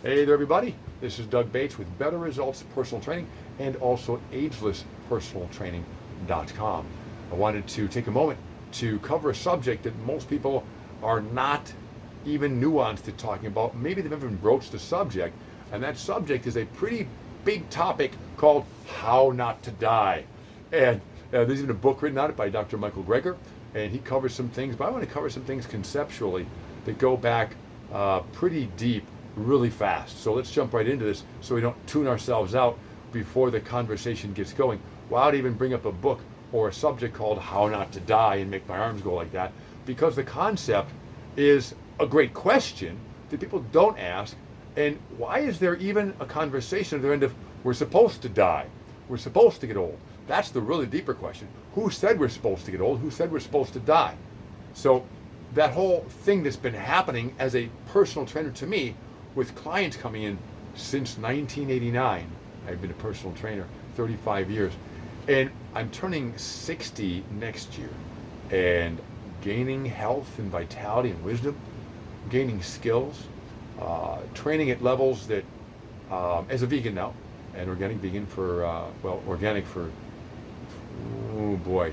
Hey there, everybody. This is Doug Bates with Better Results Personal Training and also AgelessPersonalTraining.com. I wanted to take a moment to cover a subject that most people are not even nuanced at talking about. Maybe they've even broached the subject, and that subject is a pretty big topic called How Not to Die. And there's even a book written on it by Dr. Michael Greger, and he covers some things, but I want to cover some things conceptually that go back pretty deep really fast. So let's jump right into this so we don't tune ourselves out before the conversation gets going. Well, I'd even bring up a book or a subject called How Not to Die and make my arms go like that, because the concept is a great question that people don't ask. And why is there even a conversation at the end of we're supposed to die? We're supposed to get old. That's the really deeper question. Who said we're supposed to get old? Who said we're supposed to die? So that whole thing that's been happening as a personal trainer to me, with clients coming in since 1989. I've been a personal trainer 35 years, and I'm turning 60 next year, and gaining health and vitality and wisdom, gaining skills, training at levels that, as a vegan now, and organic vegan for, organic for,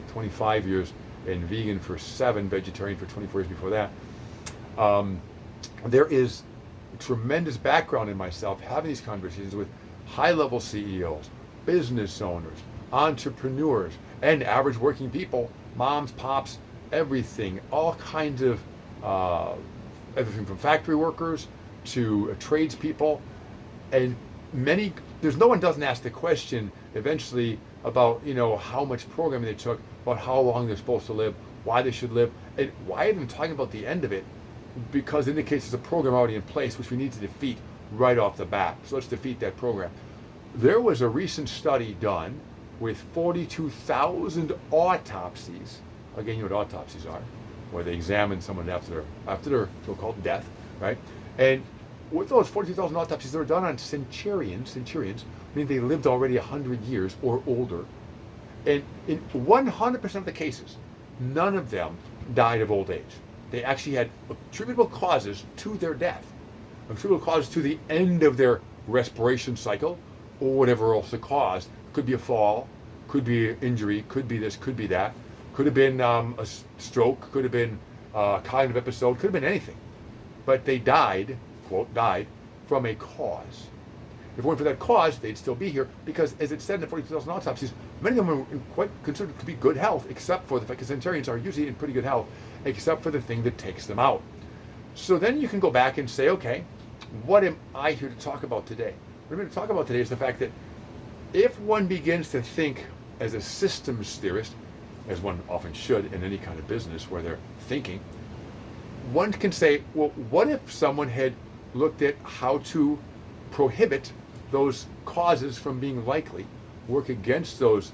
25 years, and vegan for 7, vegetarian for 24 years before that. There is tremendous background in myself having these conversations with high-level CEOs, business owners, entrepreneurs, and average working people, moms, pops, everything, all kinds of everything from factory workers to tradespeople, and there's no one doesn't ask the question eventually about how much programming they took, about how long they're supposed to live, why they should live, and why even talking about the end of it, because it indicates there's a program already in place which we need to defeat right off the bat. So let's defeat that program. There was a recent study done with 42,000 autopsies. Again, you know what autopsies are, where they examine someone after their so-called death, right? And with those 42,000 autopsies, they were done on centurions, meaning they lived already 100 years or older. And in 100% of the cases, none of them died of old age. They actually had attributable causes to their death, attributable causes to the end of their respiration cycle, or whatever else the cause. Could be a fall, could be an injury, could be this, could be that, could have been a stroke, could have been a cognitive episode, could have been anything. But they died, quote, died from a cause. If it weren't for that cause, they'd still be here, because as it said in the 42,000 autopsies, many of them are quite considered to be good health, except for the fact that centurions are usually in pretty good health, except for the thing that takes them out. So then you can go back and say, okay, what am I here to talk about today? What I'm going to talk about today is the fact that if one begins to think as a systems theorist, as one often should in any kind of business where they're thinking, one can say, well, what if someone had looked at how to prohibit those causes from being likely, work against those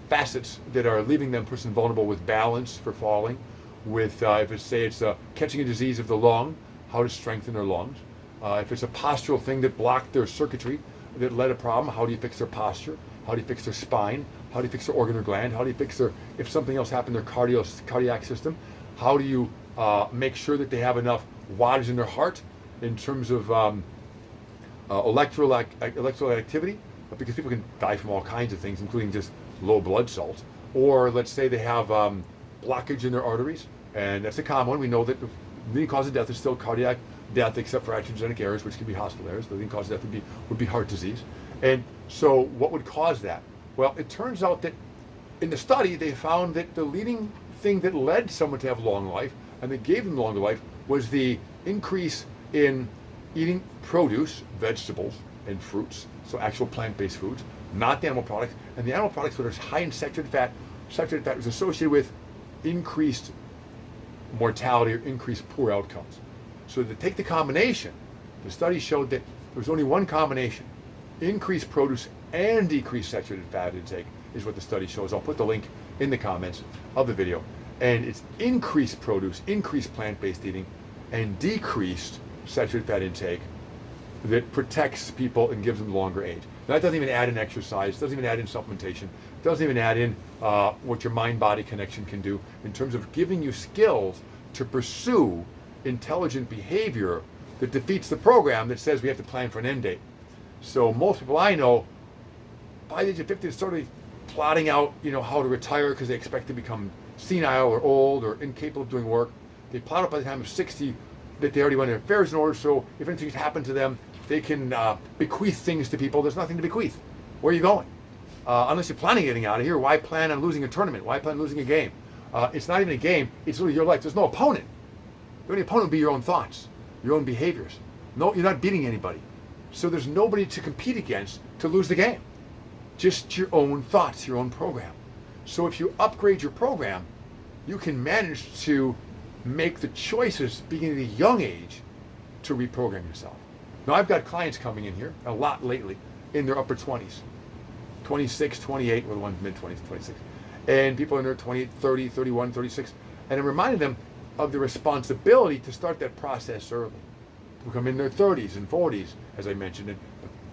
facets that are leaving them person vulnerable with balance for falling, with if it's catching a disease of the lung, how to strengthen their lungs. If it's a postural thing that blocked their circuitry, that led a problem, how do you fix their posture? How do you fix their spine? How do you fix their organ or gland? How do you fix if something else happened in their cardiac system, how do you make sure that they have enough wattage in their heart in terms of electrolyte activity? Because people can die from all kinds of things, including just low blood salt. Or let's say they have blockage in their arteries, and that's a common one. We know that the leading cause of death is still cardiac death, except for iatrogenic errors, which can be hospital errors. The leading cause of death would be heart disease. And so what would cause that? Well, it turns out that in the study, they found that the leading thing that led someone to have long life, and that gave them longer life, was the increase in eating produce, vegetables, and fruits, so actual plant-based foods, not the animal products. And the animal products that are high in saturated fat was associated with increased mortality or increased poor outcomes. So to take the combination, the study showed that there was only one combination: increased produce and decreased saturated fat intake is what the study shows. I'll put the link in the comments of the video. And it's increased produce, increased plant-based eating, and decreased saturated fat intake that protects people and gives them longer age. Now, that doesn't even add in exercise, doesn't even add in supplementation, doesn't even add in what your mind-body connection can do in terms of giving you skills to pursue intelligent behavior that defeats the program that says we have to plan for an end date. So most people I know, by the age of 50, they're sort of plotting out, how to retire because they expect to become senile or old or incapable of doing work. They plot out by the time of 60 that they already want their affairs in order, so if anything's happened to them, they can bequeath things to people. There's nothing to bequeath. Where are you going? Unless you're planning getting out of here, why plan on losing a tournament? Why plan on losing a game? It's not even a game, it's really your life. There's no opponent. The only opponent would be your own thoughts, your own behaviors. No, you're not beating anybody. So there's nobody to compete against to lose the game. Just your own thoughts, your own program. So if you upgrade your program, you can manage to make the choices beginning at a young age to reprogram yourself. Now I've got clients coming in here, a lot lately, in their upper 20s. 26, 28, or the ones mid-20s, 26. And people in their 20, 30, 31, 36. And I'm reminding them of the responsibility to start that process early. People come in their 30s and 40s, as I mentioned, and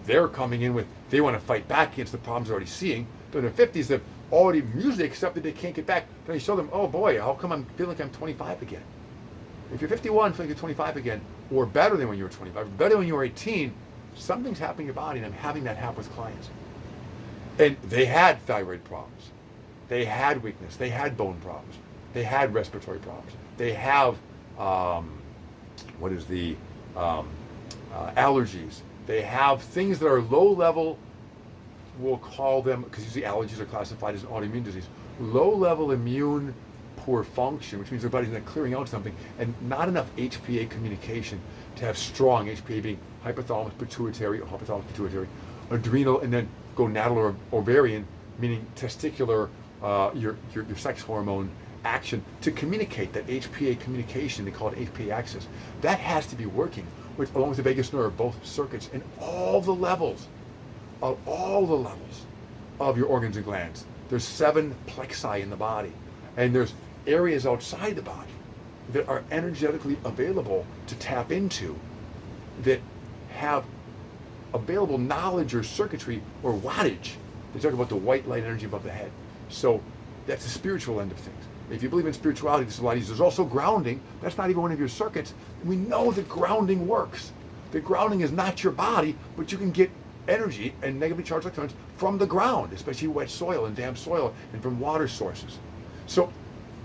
they're coming in with, they want to fight back against the problems they're already seeing. But in their 50s, they've already musically accepted they can't get back. Then I show them, oh boy, how come I'm feeling like I'm 25 again? If you're 51, feel like you're 25 again, or better than when you were 25, or better when you were 18, something's happening in your body, and I'm having that happen with clients. And they had thyroid problems. They had weakness. They had bone problems. They had respiratory problems. They have, allergies. They have things that are low level, we'll call them, because usually allergies are classified as an autoimmune disease, low level immune poor function, which means their body's not clearing out something, and not enough HPA communication to have strong, HPA being hypothalamus pituitary, or hypothalamus pituitary, adrenal, and then gonadal or ovarian, meaning testicular, your sex hormone action to communicate, that HPA communication, they call it HPA axis. That has to be working along with the vagus nerve, both circuits, and all the levels of your organs and glands. There's 7 plexi in the body, and there's areas outside the body that are energetically available to tap into, that have available knowledge or circuitry or wattage. They talk about the white light energy above the head. So that's the spiritual end of things. If you believe in spirituality, this is a lot easier. There's also grounding. That's not even one of your circuits. We know that grounding works. That grounding is not your body, but you can get energy and negatively charged electrons from the ground, especially wet soil and damp soil, and from water sources. So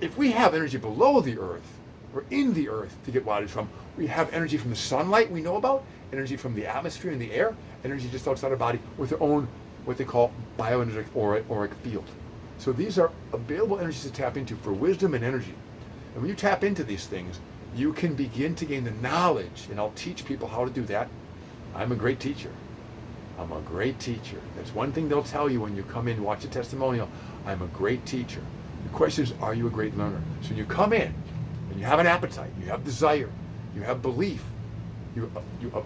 if we have energy below the earth, or in the earth to get wattage from, we have energy from the sunlight we know about, energy from the atmosphere and the air, energy just outside our body with their own, what they call bioenergetic auric field. So these are available energies to tap into for wisdom and energy. And when you tap into these things, you can begin to gain the knowledge, and I'll teach people how to do that. I'm a great teacher. I'm a great teacher. That's one thing they'll tell you when you come in and watch a testimonial. I'm a great teacher. The question is, are you a great learner? So when you come in and you have an appetite, you have desire, you have belief, you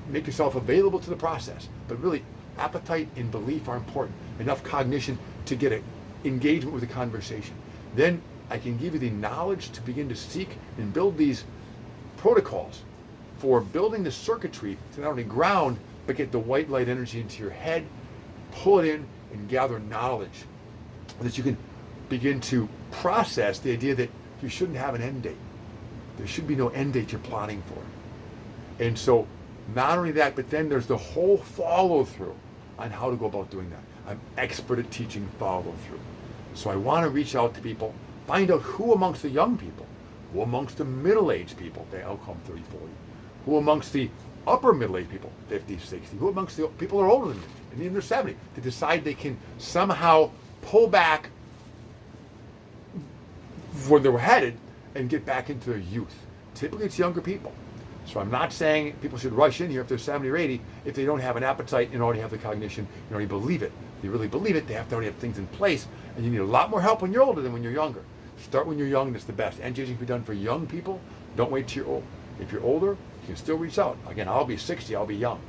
make yourself available to the process. But really, appetite and belief are important. Enough cognition to get an engagement with the conversation. Then I can give you the knowledge to begin to seek and build these protocols for building the circuitry to not only ground, but get the white light energy into your head, pull it in, and gather knowledge that you can begin to process the idea that you shouldn't have an end date. There should be no end date you're plotting for. And so not only that, but then there's the whole follow through on how to go about doing that. I'm expert at teaching follow through. So I want to reach out to people, find out who amongst the young people, who amongst the middle-aged people, they all come 30, 40, who amongst the upper middle-aged people, 50, 60, who amongst the people who are older than me, and in their 70, to decide they can somehow pull back where they were headed and get back into their youth. Typically it's younger people. So I'm not saying people should rush in here if they're 70 or 80 if they don't have an appetite and already have the cognition and already believe it. If they really believe it, they have to already have things in place, and you need a lot more help when you're older than when you're younger. Start when you're young, that's the best. Anti-aging can be done for young people. Don't wait till you're old. If you're older, you can still reach out. Again, I'll be 60, I'll be young.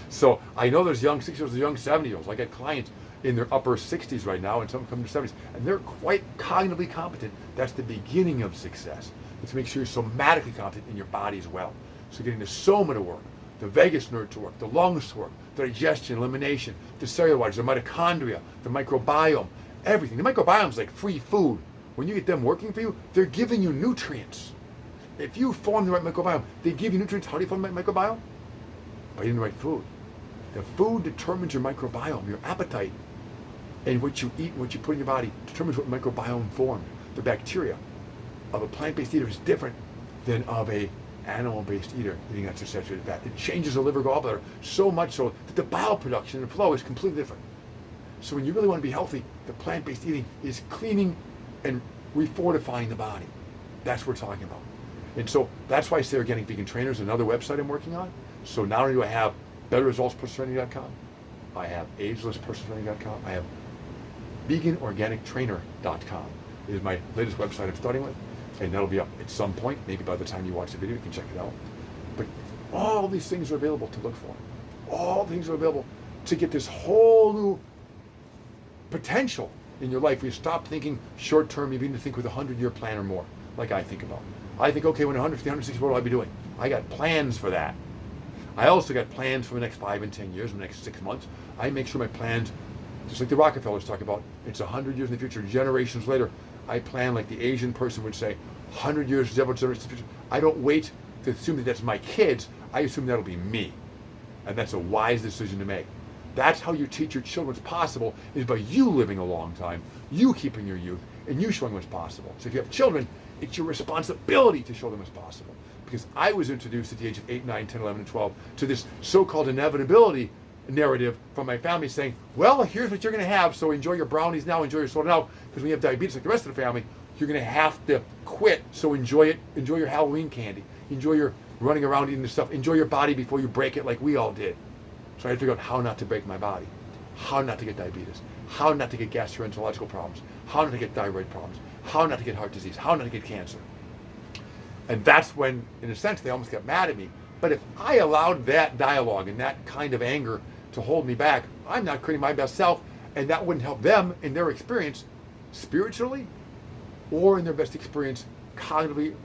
So I know there's young 60-year-olds, there's young 70-year-olds. I get clients in their upper 60s right now, and some come to 70s, and they're quite cognitively competent. That's the beginning of success. It's to make sure you're somatically competent in your body as well. So getting the soma to work, the vagus nerve to work, the lungs to work, the digestion, elimination, the cellular wattage, the mitochondria, the microbiome, everything. The microbiome is like free food. When you get them working for you, they're giving you nutrients. If you form the right microbiome, they give you nutrients. How do you form the right microbiome? By eating the right food. The food determines your microbiome, your appetite, and what you eat, what you put in your body determines what microbiome forms. The bacteria of a plant-based eater is different than of a animal-based eater eating unsaturated fat. It changes the liver gallbladder so much so that the bile production and flow is completely different. So when you really want to be healthy, the plant-based eating is cleaning and refortifying the body. That's what we're talking about. And so that's why I say Organic Vegan Trainer is another website I'm working on. So not only do I have betterresultspersonaltraining.com, I have agelesspersonaltraining.com, I have veganorganictrainer.com is my latest website I'm starting with. And that'll be up at some point. Maybe by the time you watch the video, you can check it out. But all these things are available to look for. All things are available to get this whole new potential in your life. Where you stop thinking short term, you begin to think with a 100-year plan or more, like I think about. I think, okay, when 150, 160, what will I be doing? I got plans for that. I also got plans for the next 5 and 10 years, the next 6 months. I make sure my plans, just like the Rockefellers talk about, it's 100 years in the future, generations later. I plan like the Asian person would say, 100 years, several generations in the future. I don't wait to assume that that's my kids. I assume that'll be me. And that's a wise decision to make. That's how you teach your children what's possible, is by you living a long time, you keeping your youth, and you showing what's possible. So if you have children, it's your responsibility to show them what's possible. Because I was introduced at the age of 8, 9, 10, 11, and 12 to this so-called inevitability narrative from my family saying, well, here's what you're going to have, so enjoy your brownies now, enjoy your soda now, because when you have diabetes like the rest of the family, you're going to have to quit, so enjoy it, enjoy your Halloween candy, enjoy your running around eating this stuff, enjoy your body before you break it like we all did. So I had to figure out how not to break my body, how not to get diabetes, how not to get gastroenterological problems, how not to get thyroid problems, how not to get heart disease, how not to get cancer. And that's when, in a sense, they almost got mad at me. But if I allowed that dialogue and that kind of anger to hold me back, I'm not creating my best self, and that wouldn't help them in their experience spiritually or in their best experience cognitively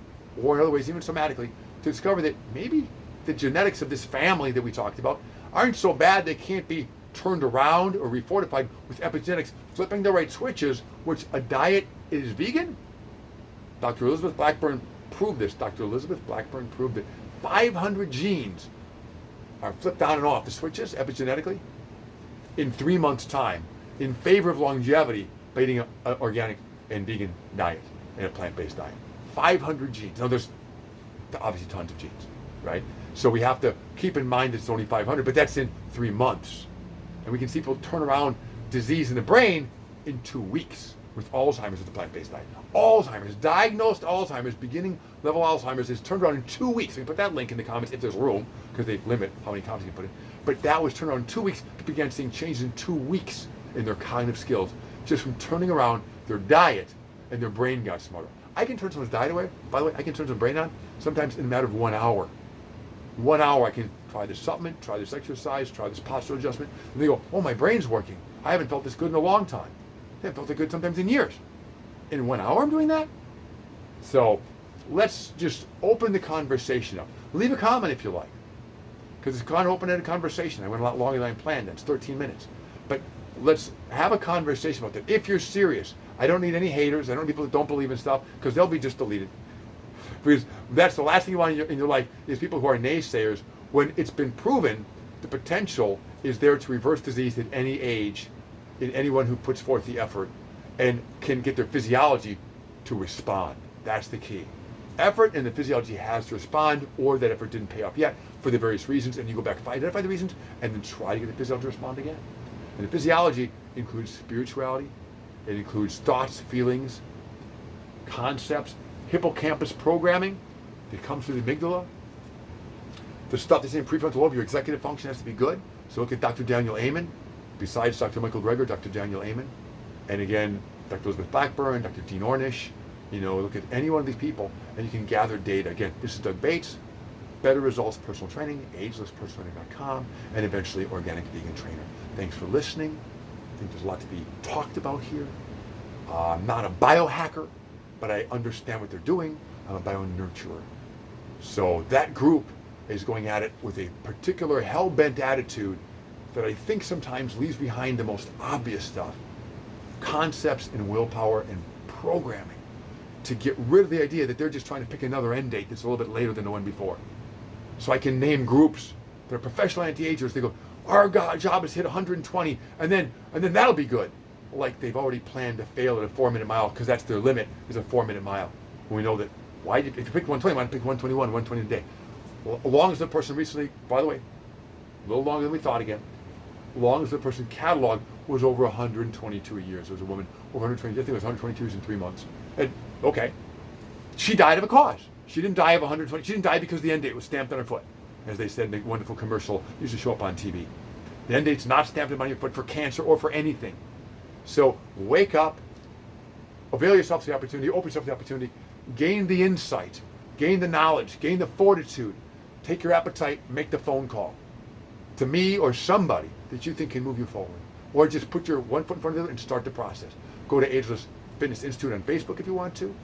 or in other ways, even somatically, to discover that maybe the genetics of this family that we talked about aren't so bad they can't be turned around or refortified with epigenetics, flipping the right switches, which a diet is vegan. Dr. Elizabeth Blackburn proved this. Dr. Elizabeth Blackburn proved that 500 genes are flipped on and off the switches epigenetically in 3 months' time in favor of longevity by eating an organic and vegan diet and a plant-based diet. 500 genes. Now there's obviously tons of genes, right? So we have to keep in mind that it's only 500, but that's in 3 months. And we can see people turn around disease in the brain in 2 weeks with Alzheimer's with the plant-based diet. Alzheimer's, diagnosed Alzheimer's, beginning level Alzheimer's is turned around in 2 weeks. We can put that link in the comments if there's room, because they limit how many comments you can put in. But that was turned around in 2 weeks. People began seeing changes in 2 weeks in their cognitive skills, just from turning around their diet, and their brain got smarter. I can turn someone's diet away. By the way, I can turn someone's brain on sometimes in a matter of 1 hour. 1 hour, I can try this supplement, try this exercise, try this posture adjustment, and they go, oh, my brain's working. I haven't felt this good in a long time. I haven't felt it good sometimes in years. In 1 hour, I'm doing that? So let's just open the conversation up. Leave a comment if you like, because it's kind of open-ended conversation. I went a lot longer than I planned. That's 13 minutes. But let's have a conversation about that. If you're serious, I don't need any haters. I don't need people that don't believe in stuff, because they'll be just deleted. Because that's the last thing you want in your life is people who are naysayers, when it's been proven the potential is there to reverse disease at any age in anyone who puts forth the effort and can get their physiology to respond. That's the key. Effort and the physiology has to respond, or that effort didn't pay off yet for the various reasons, and you go back and identify the reasons and then try to get the physiology to respond again. And the physiology includes spirituality, it includes thoughts, feelings, concepts, hippocampus programming that comes through the amygdala. The stuff that's in prefrontal lobe, your executive function has to be good. So look at Dr. Daniel Amen, besides Dr. Michael Greger, Dr. Daniel Amen, and again, Dr. Elizabeth Blackburn, Dr. Dean Ornish. You know, look at any one of these people, and you can gather data. Again, this is Doug Bates, Better Results Personal Training, agelesspersonaltraining.com, and eventually Organic Vegan Trainer. Thanks for listening. I think there's a lot to be talked about here. I'm not a biohacker, but I understand what they're doing. I'm a bio-nurturer. So that group is going at it with a particular hell-bent attitude that I think sometimes leaves behind the most obvious stuff. Concepts and willpower and programming. to get rid of the idea that they're just trying to pick another end date that's a little bit later than the one before. So I can name groups that are professional anti-agers. They go, our job is to hit 120, and then that'll be good. Like they've already planned to fail at a 4-minute mile because that's their limit, is a 4-minute mile. When we know that, if you pick 120, why not pick 121, 120 a day? Well, as long as the person recently, by the way, a little longer than we thought again, as long as the person catalog was over 122 years. There was a woman over 120, I think it was 122 years in 3 months. And okay, she died of a cause. She didn't die of 120, she didn't die because the end date was stamped on her foot. As they said in the wonderful commercial, used to show up on TV. The end date's not stamped on your foot for cancer or for anything. So wake up, avail yourself of the opportunity, open yourself to the opportunity, gain the insight, gain the knowledge, gain the fortitude, take your appetite, make the phone call to me or somebody that you think can move you forward. Or just put your one foot in front of the other and start the process. Go to Ageless Fitness Institute on Facebook if you want to.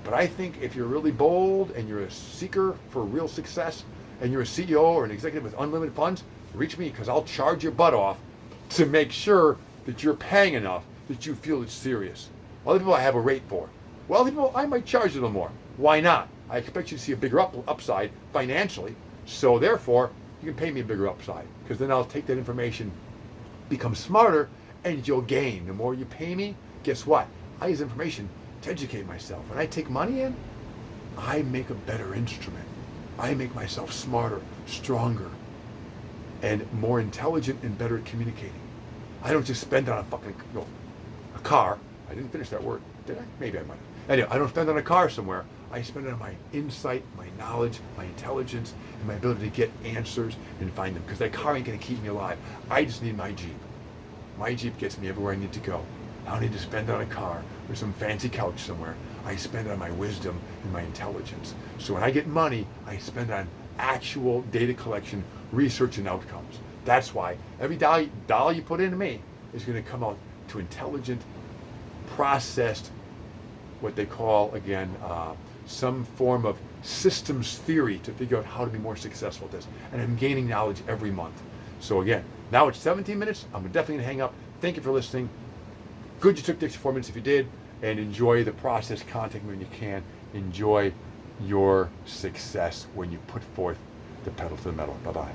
But I think if you're really bold and you're a seeker for real success and you're a CEO or an executive with unlimited funds, reach me because I'll charge your butt off to make sure that you're paying enough that you feel it's serious. Other people I have a rate for. Well, other people I might charge a little more. Why not? I expect you to see a bigger upside financially. So therefore, you can pay me a bigger upside because then I'll take that information, become smarter, and you'll gain. The more you pay me, guess what? I use information to educate myself. When I take money in, I make a better instrument. I make myself smarter, stronger, and more intelligent and better at communicating. I don't just spend on a car. I didn't finish that word, did I? Maybe I might have. Anyway, I don't spend on a car somewhere. I spend it on my insight, my knowledge, my intelligence, and my ability to get answers and find them. Because that car ain't going to keep me alive. I just need my Jeep. My Jeep gets me everywhere I need to go. I don't need to spend it on a car or some fancy couch somewhere. I spend it on my wisdom and my intelligence. So when I get money, I spend it on actual data collection, research, and outcomes. That's why every dollar you put into me is going to come out to intelligent, processed, what they call, again, some form of systems theory to figure out how to be more successful at this. And I'm gaining knowledge every month. So again, now it's 17 minutes. I'm definitely going to hang up. Thank you for listening. Good you took the extra 4 minutes if you did. And enjoy the process. Contact me when you can. Enjoy your success when you put forth the pedal to the metal. Bye-bye.